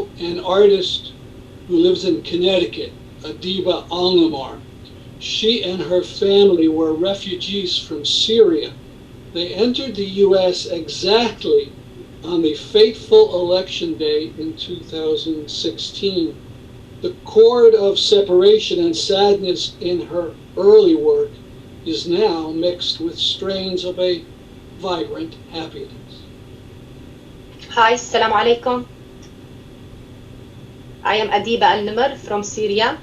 also an artist who lives in Connecticut, Adeebah Alnemar. She and her family were refugees from Syria. They entered the U.S. exactly on the fateful election day in 2016. The chord of separation and sadness in her early work is now mixed with strains of a vibrant happiness. Hi, Assalamu alaikum. I am Adeebah Alnemar from Syria.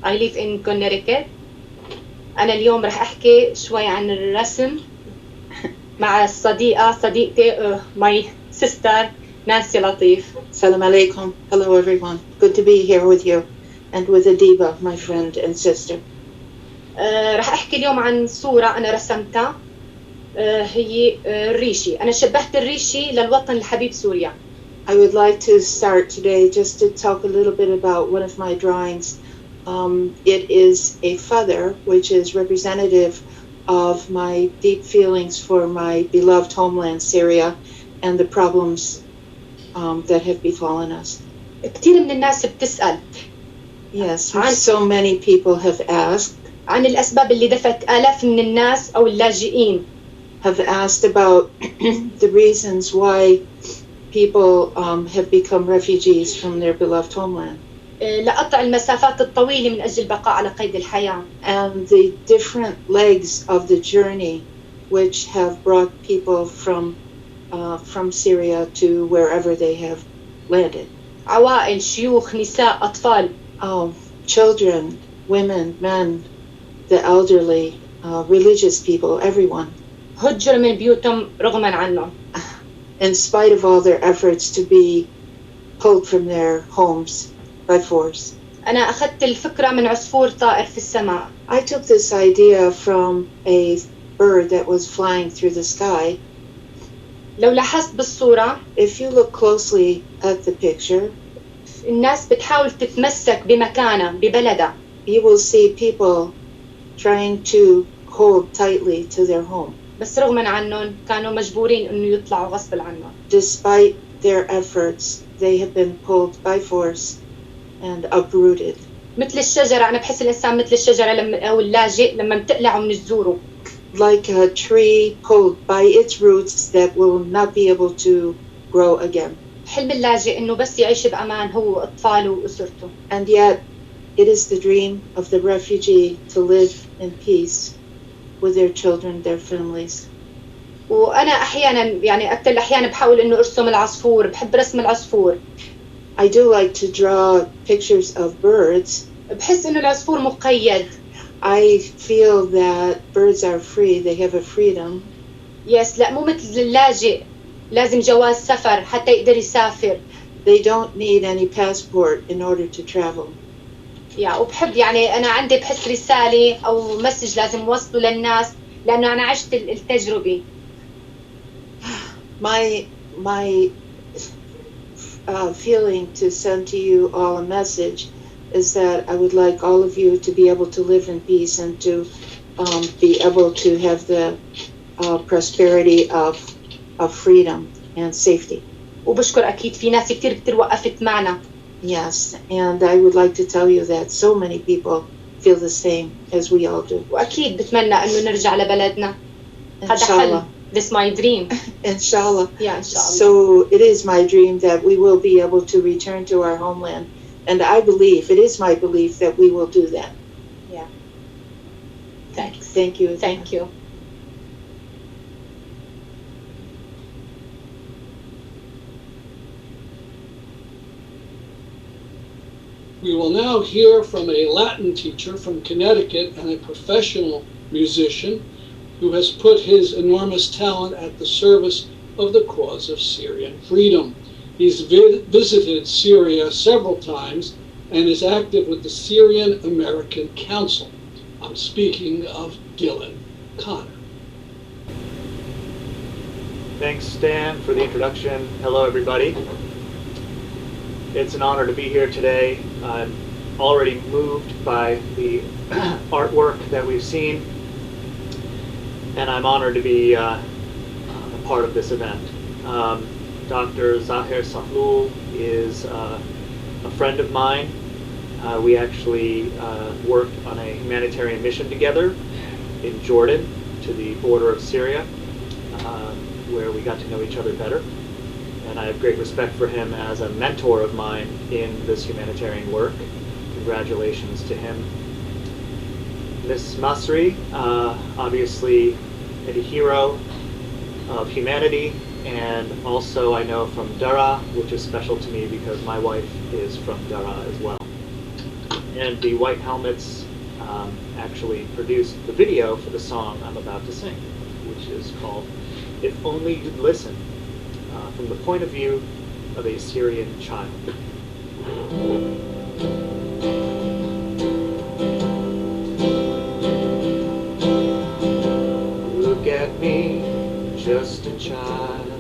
I live in Connecticut. أنا اليوم رح أحكي شوي عن الرسم مع صديقتي my sister Nancy Latif. Salam alaikum. Hello everyone. Good to be here with you and with Adeebah, my friend and sister. رح أحكي اليوم عن صورة أنا رسمتها هي الريشي. أنا شبهت الريشي للوطن الحبيب سوريا. I would like to start today just to talk a little bit about one of my drawings. It is a feather, which is representative of my deep feelings for my beloved homeland, Syria, and the problems that have befallen us. كتير من الناس بتسأل. Yes, so many people have asked. عن الأسباب اللي دفت آلاف من الناس أو اللاجئين. Have asked about the reasons why people have become refugees from their beloved homeland. لقطع المسافات الطويلة من أجل البقاء على قيد الحياة. And the different legs of the journey which have brought people from Syria to wherever they have landed. عوائل، شيوخ، نساء، أطفال. Children, women, men, the elderly, religious people, everyone. هجروا من بيوتهم رغما عنهم. In spite of all their efforts to be pulled from their homes by force. أنا أخذت الفكرة من عصفور طائر في السماء. I took this idea from a bird that was flying through the sky. لو لاحظت بالصورة, if you look closely at the picture, الناس بتحاول تتمسك بمكانها ببلدها. You will see people trying to hold tightly to their home. بس رغما عنهم كانوا مجبورين إنه يطلعوا غصب عنهم. Despite their efforts, they have been pulled by force and uprooted. مثل الشجرة، أنا بحس الإنسان مثل الشجرة أو اللاجئ لما بتقلعوا من الجذور. Like a tree pulled by its roots that will not be able to grow again. حلم اللاجئ إنه بس يعيش بأمان هو وأطفاله وأسرته. And yet, it is the dream of the refugee to live in peace with their children, their families. وأنا أحياناً يعني أكثر الأحيان بحاول إنه أرسم العصفور، بحب رسم العصفور. I do like to draw pictures of birds. بحس إنه العصفور مقيد. I feel that birds are free, they have a freedom. Yes, لا مو مثل اللاجئ، لازم جواز سفر حتى يقدر يسافر. They don't need any passport in order to travel. وبحب يعني أنا عندي بحس رسالة أو مسج لازم أوصله للناس لأنه أنا عشت التجربة. My feeling to send to you all a message is that I would like all of you to be able to live in peace and to be able to have the prosperity of freedom and safety. وبشكر أكيد في ناس كتير كتير وقفت معنا. Yes, and I would like to tell you that so many people feel the same as we all do. وأكيد بتمنى إنه نرجع لبلدنا. هذا حلم. This is my dream. Inshallah. Yeah, inshallah. So it is my dream that we will be able to return to our homeland. And I believe, it is my belief that we will do that. Yeah. Thanks. Thank you. Thank you. We will now hear from a Latin teacher from Connecticut and a professional musician who has put his enormous talent at the service of the cause of Syrian freedom. He's visited Syria several times and is active with the Syrian American Council. I'm speaking of Dylan Connor. Thanks, Stan, for the introduction. Hello, everybody. It's an honor to be here today. I'm already moved by the artwork that we've seen, and I'm honored to be a part of this event. Dr. Zaher Sahloul is a friend of mine. We actually worked on a humanitarian mission together in Jordan to the border of Syria, where we got to know each other better. And I have great respect for him as a mentor of mine in this humanitarian work. Congratulations to him. Miss Masri, obviously a hero of humanity, and also I know from Dara, which is special to me because my wife is from Dara as well. And the White Helmets actually produced the video for the song I'm about to sing, which is called If Only You'd Listen, from the point of view of a Syrian child. Look at me, just a child.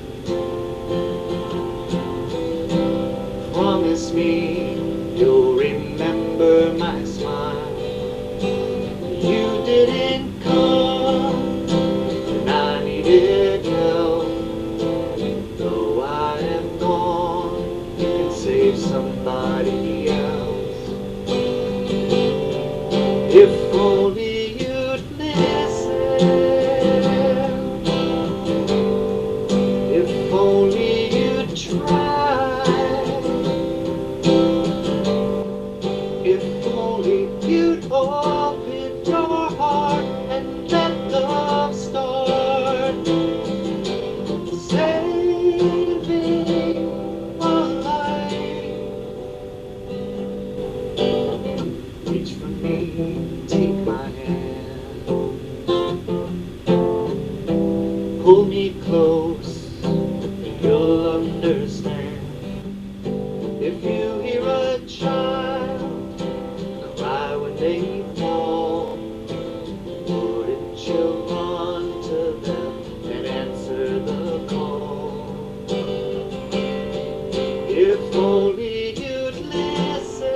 Promise me you'll remember my smile. You didn't come when I needed help. Though I am gone, you can save somebody else. If only you'd listen. If only you'd try. If only you'd open your heart and let love start. Saving a life. Reach for me, take my hand. Pull me close, you'll understand. If you hear a child cry when they fall, wouldn't you run to them and answer the call? If only you'd listen,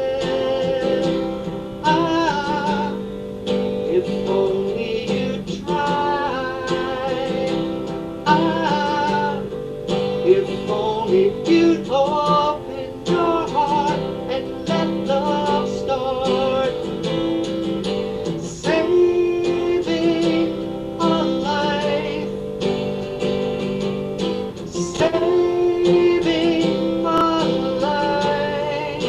if only you'd try, if only you'd open your heart and let love start. Saving a life. Saving a life.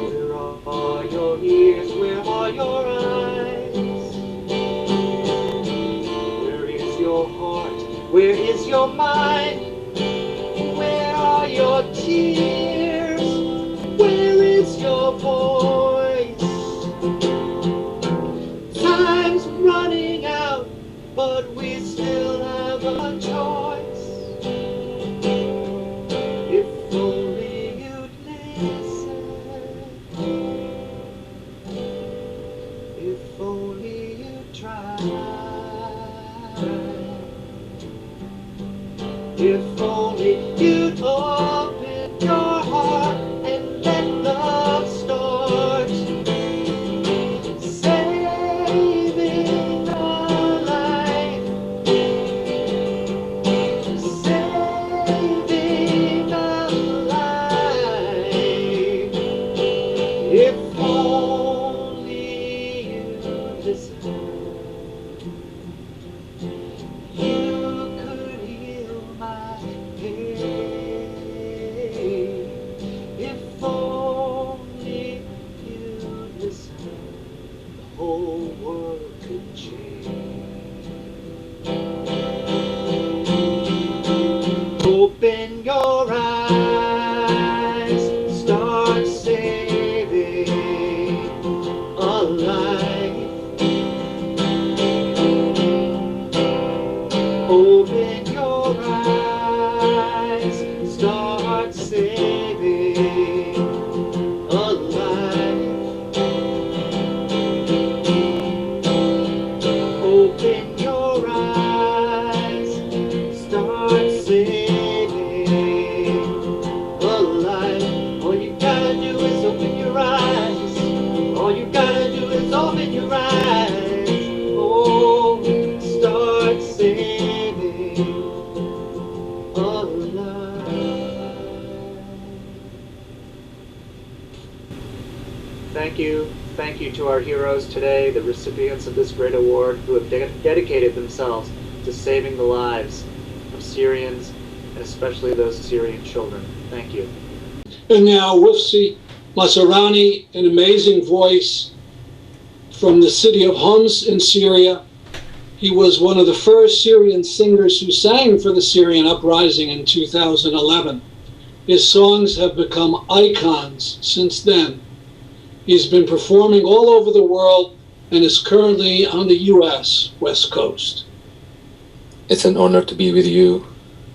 Where are your ears? Where are your eyes? Where is your heart? Where is your mind? Where are your tears? Where is your voice? Time's running out, but we still have a choice. If only you'd listen. If only you'd try. If only you'd open your heart and let love start. Saving a life. Saving a life. If only you'd listen. You could heal my pain. If only you'd listen, the whole world could change. Open your eyes, start saving a life. Open your eyes, start saving a life. Open your eyes, start saving a life. All you gotta do is open your eyes. All you gotta do is open your eyes. Oh, start saving to our heroes today, the recipients of this great award, who have dedicated themselves to saving the lives of Syrians, and especially those Syrian children. Thank you. And now Wafsi Massarani, an amazing voice from the city of Homs in Syria. He was one of the first Syrian singers who sang for the Syrian uprising in 2011. His songs have become icons since then. He's been performing all over the world and is currently on the US West Coast. It's an honor to be with you,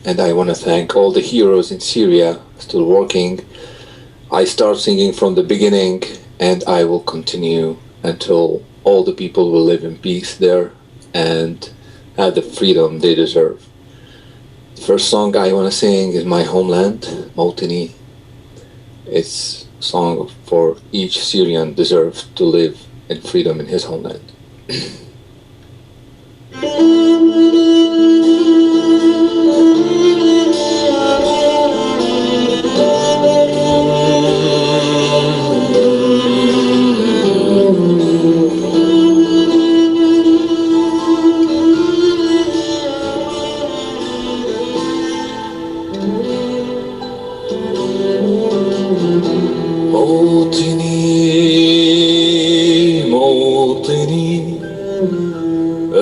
and I want to thank all the heroes in Syria still working. I start singing from the beginning, and I will continue until all the people will live in peace there and have the freedom they deserve. The first song I want to sing is my homeland, Mawtini. It's a song for each Syrian deserves to live in freedom in his homeland.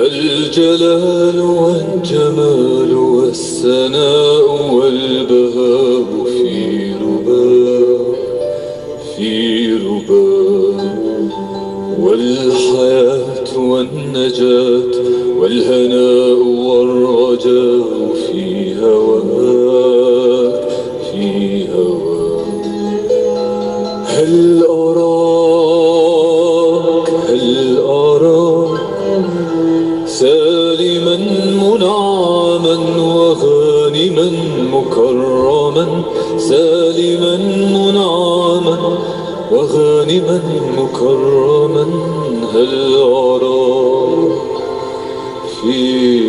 الجلال والجمال والثناء والبهاء في رباء والحياة والنجاة والهناء والرجاء في هواك هل أراك سالما منعما وغانما مكرما سالما منعما وغانما مكرما هل أراك في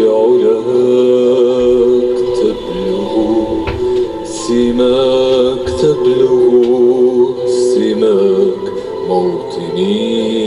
علاك تبلغ سماك موطني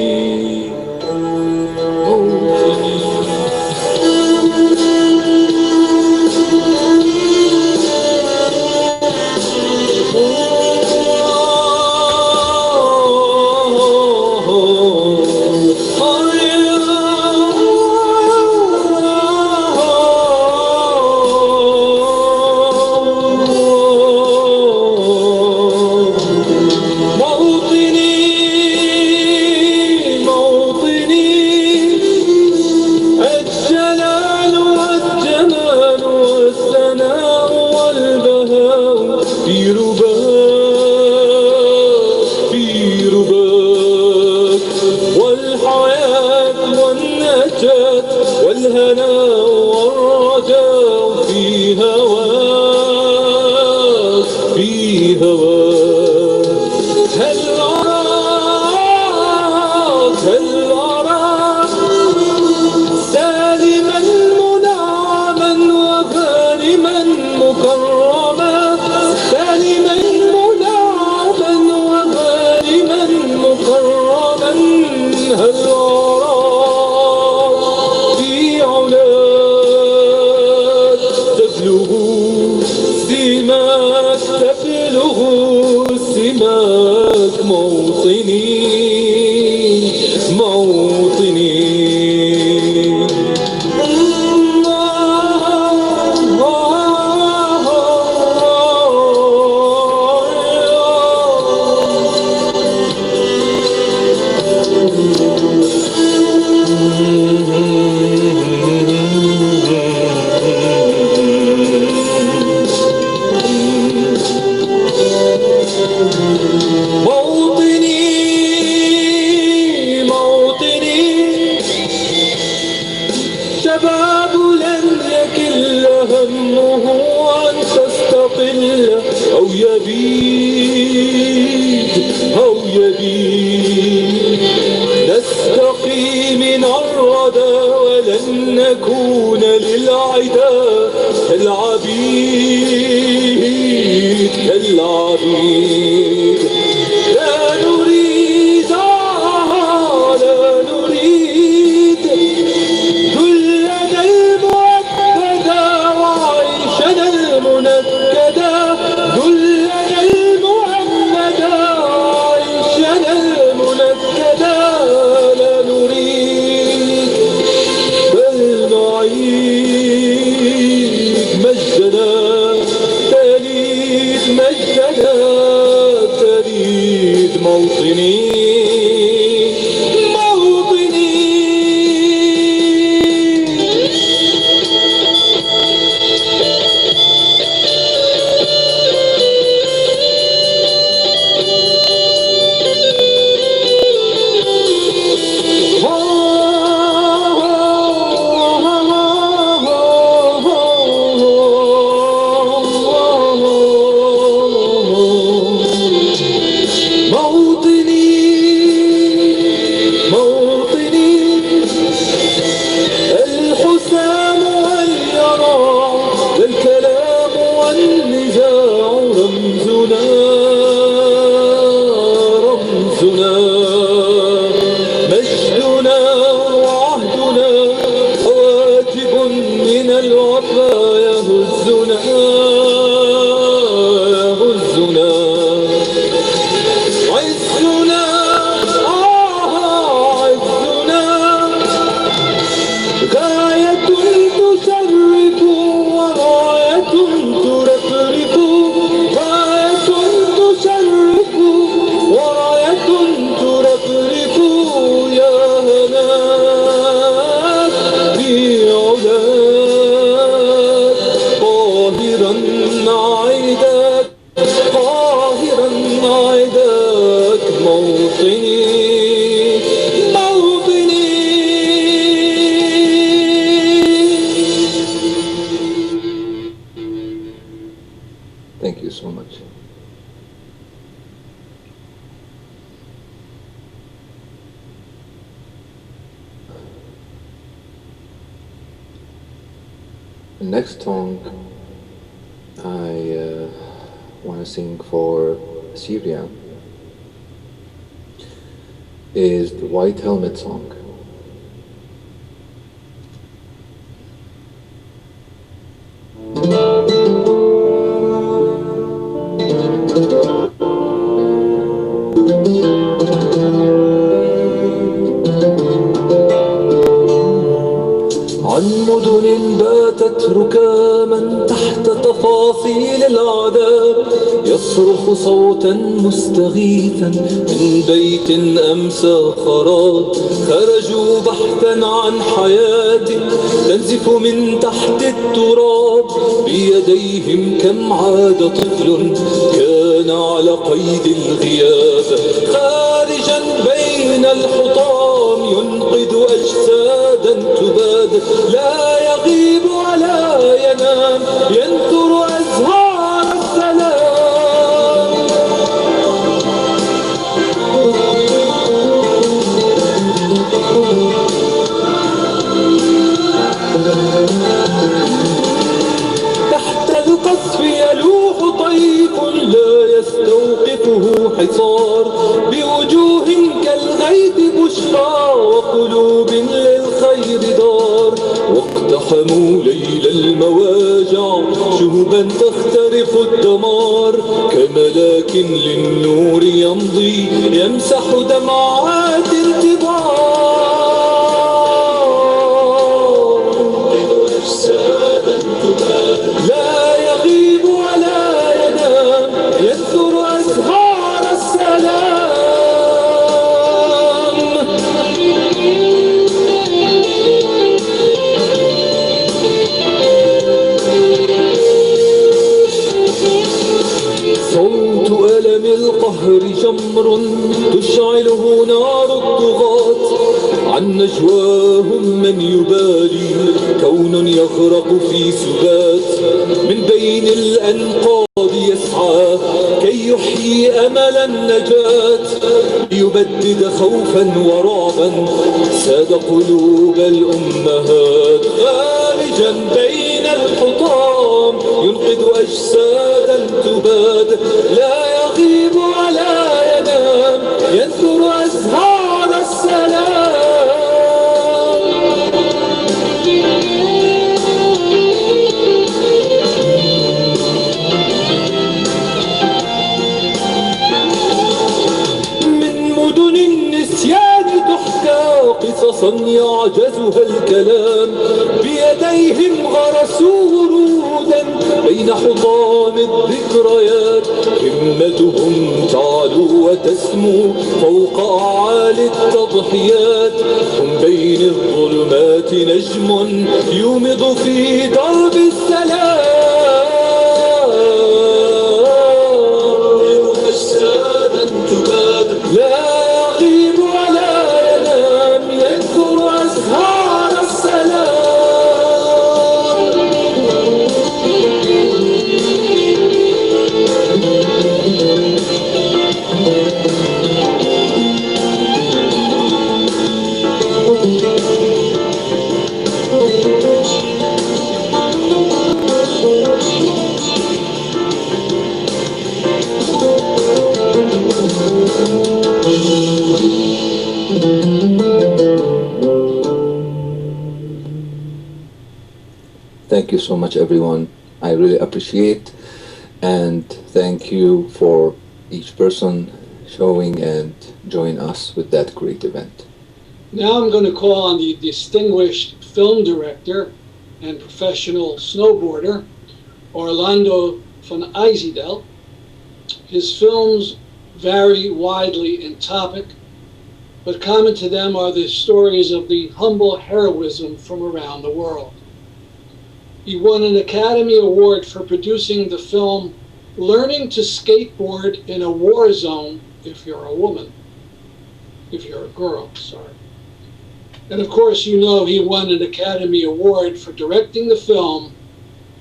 The next song I want to sing for Syria is the White Helmet song. عن مدن باتت ركاما تحت تفاصيل العذاب يصرخ صوتا مستغيثا من بيت أمسى خراب خرجوا بحثا عن حياة تنزف من تحت التراب بيديهم كم عاد طفل كان على قيد الغياب خارجا بين الحطام ينقذ أجسادا تباد لا يغيب ولا ينام ينثر أزهار السلام تحت القصف يلوح طيف لا يستوقفه حصار بوجوه كالغيث بشرى وقلوب للخير دار واقتحموا ليل المواجع شهبا تخترق الدمار كملاك للنور يمضي يمسح دمعات الكبار لا يغيب ولا ينام ينثر أزهار السلام صوت ألم القهر جمر تشعله نار الطغاة عن نجواهم من يبالي كون يغرق في سبات من بين الأنقاض يسعى كي يحيي أمل النجاة ليبدد خوفا ورعبا ساد قلوب الأمهات خارجا بين الحطام ينقذ أجسادا تباد لا يغيب ولا ينام ينثر أزهار السلام من مدن النسيان تحكى قصصا يعجزها الكلام بيديهم غرسوا ورودا بين حطام الذكريات همتهم تعلو وتسمو فوق أعالي التضحيات هم بين الظلمات نجم يومض في درب السلام لا يغيب ولا ينام ينثر أزهار السلام Thank you so much, everyone. I really appreciate, and thank you for each person showing and join us with that great event. Now I'm going to call on the distinguished film director and professional snowboarder, Orlando von Einsiedel. His films vary widely in topic, but common to them are the stories of the humble heroism from around the world. He won an Academy Award for producing the film Learning to Skateboard in a War Zone if you're a woman. If you're a girl, sorry. And of course, you know he won an Academy Award for directing the film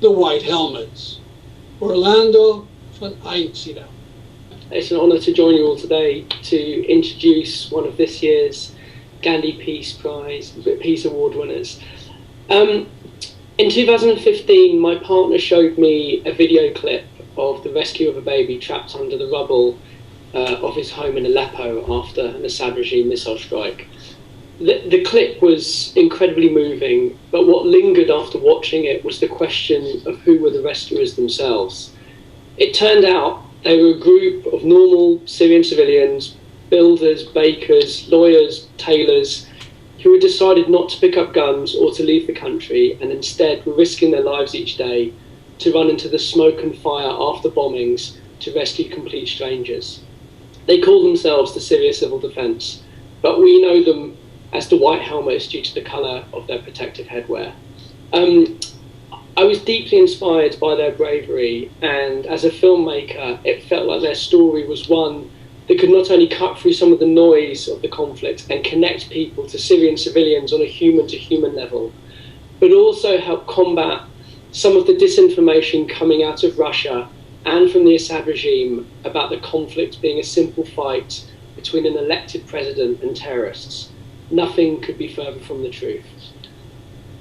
The White Helmets. Orlando von Einsiedel. It's an honour to join you all today to introduce one of this year's Gandhi Peace Award winners. In 2015, my partner showed me a video clip of the rescue of a baby trapped under the rubble of his home in Aleppo after an Assad regime missile strike. The clip was incredibly moving, but what lingered after watching it was the question of who were the rescuers themselves. It turned out they were a group of normal Syrian civilians, builders, bakers, lawyers, tailors, who had decided not to pick up guns or to leave the country, and instead were risking their lives each day to run into the smoke and fire after bombings to rescue complete strangers. They call themselves the Syria Civil Defence, but we know them as the White Helmets due to the colour of their protective headwear. I was deeply inspired by their bravery, and as a filmmaker, it felt like their story was one that could not only cut through some of the noise of the conflict and connect people to Syrian civilians on a human-to-human level, but also help combat some of the disinformation coming out of Russia and from the Assad regime about the conflict being a simple fight between an elected president and terrorists. Nothing could be further from the truth.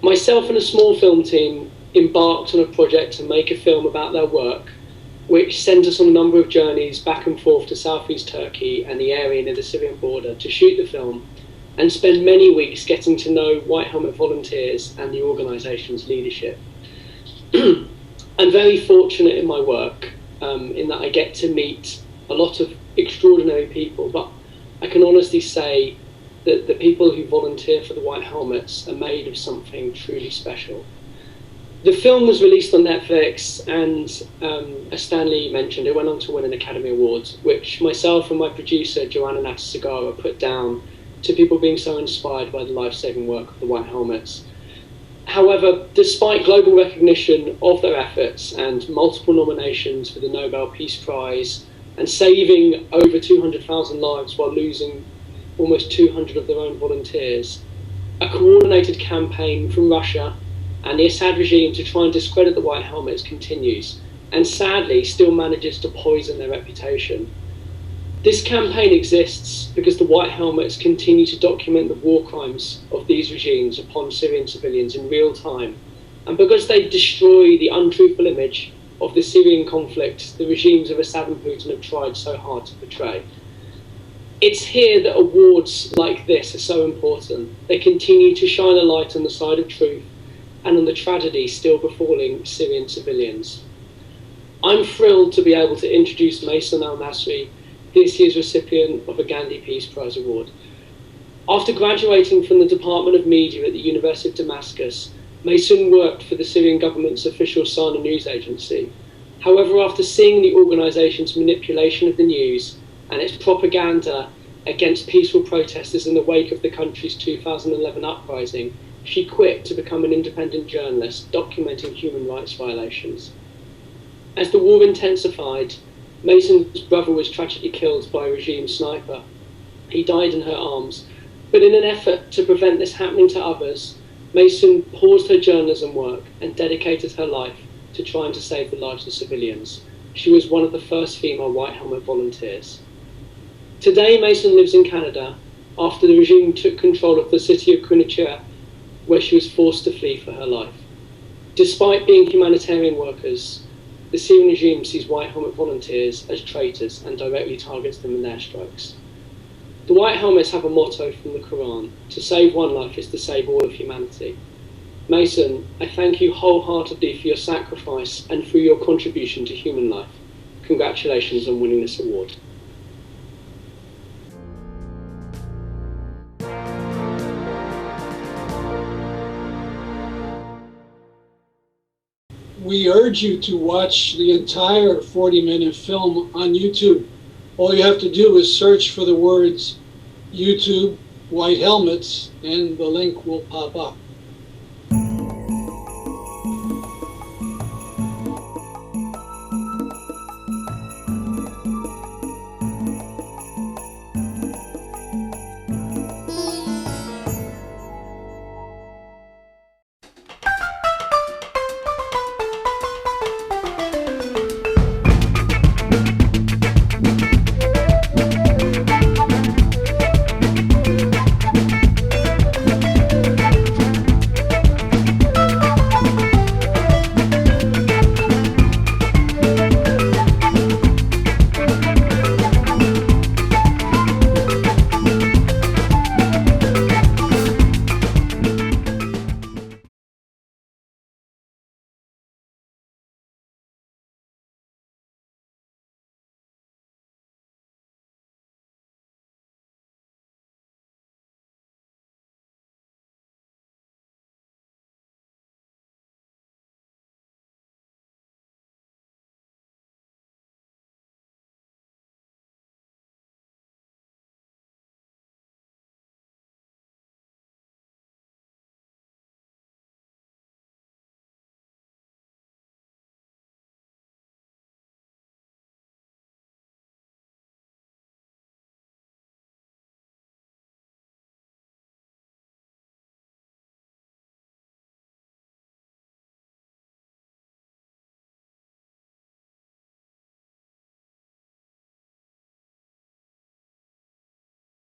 Myself and a small film team embarked on a project to make a film about their work, which sent us on a number of journeys back and forth to southeast Turkey and the area near the Syrian border to shoot the film and spend many weeks getting to know White Helmet volunteers and the organisation's leadership. I'm very fortunate in my work in that I get to meet a lot of extraordinary people, but I can honestly say that the people who volunteer for the White Helmets are made of something truly special. The film was released on Netflix, and as Stanley mentioned, it went on to win an Academy Award, which myself and my producer, Joanna Natasagara, put down to people being so inspired by the life-saving work of the White Helmets. However, despite global recognition of their efforts and multiple nominations for the Nobel Peace Prize and saving over 200,000 lives while losing almost 200 of their own volunteers, a coordinated campaign from Russia and the Assad regime to try and discredit the White Helmets continues, and sadly still manages to poison their reputation. This campaign exists because the White Helmets continue to document the war crimes of these regimes upon Syrian civilians in real time, and because they destroy the untruthful image of the Syrian conflict the regimes of Assad and Putin have tried so hard to portray. It's here that awards like this are so important. They continue to shine a light on the side of truth and on the tragedy still befalling Syrian civilians. I'm thrilled to be able to introduce Mayson Almisri, this year's recipient of a Gandhi Peace Prize Award. After graduating from the Department of Media at the University of Damascus, Mayson worked for the Syrian government's official Sana news agency. However, after seeing the organisation's manipulation of the news and its propaganda against peaceful protesters in the wake of the country's 2011 uprising, she quit to become an independent journalist documenting human rights violations. As the war intensified, Mason's brother was tragically killed by a regime sniper. He died in her arms, but in an effort to prevent this happening to others, Mayson paused her journalism work and dedicated her life to trying to save the lives of civilians. She was one of the first female White Helmet volunteers. Today, Mayson lives in Canada after the regime took control of the city of Quinnipiac, where she was forced to flee for her life. Despite being humanitarian workers, the Syrian regime sees White Helmet volunteers as traitors and directly targets them in their strikes. The White Helmets have a motto from the Quran: to save one life is to save all of humanity. Mayson, I thank you wholeheartedly for your sacrifice and for your contribution to human life. Congratulations on winning this award. We urge you to watch the entire 40-minute film on YouTube. All you have to do is search for the words YouTube White Helmets and the link will pop up.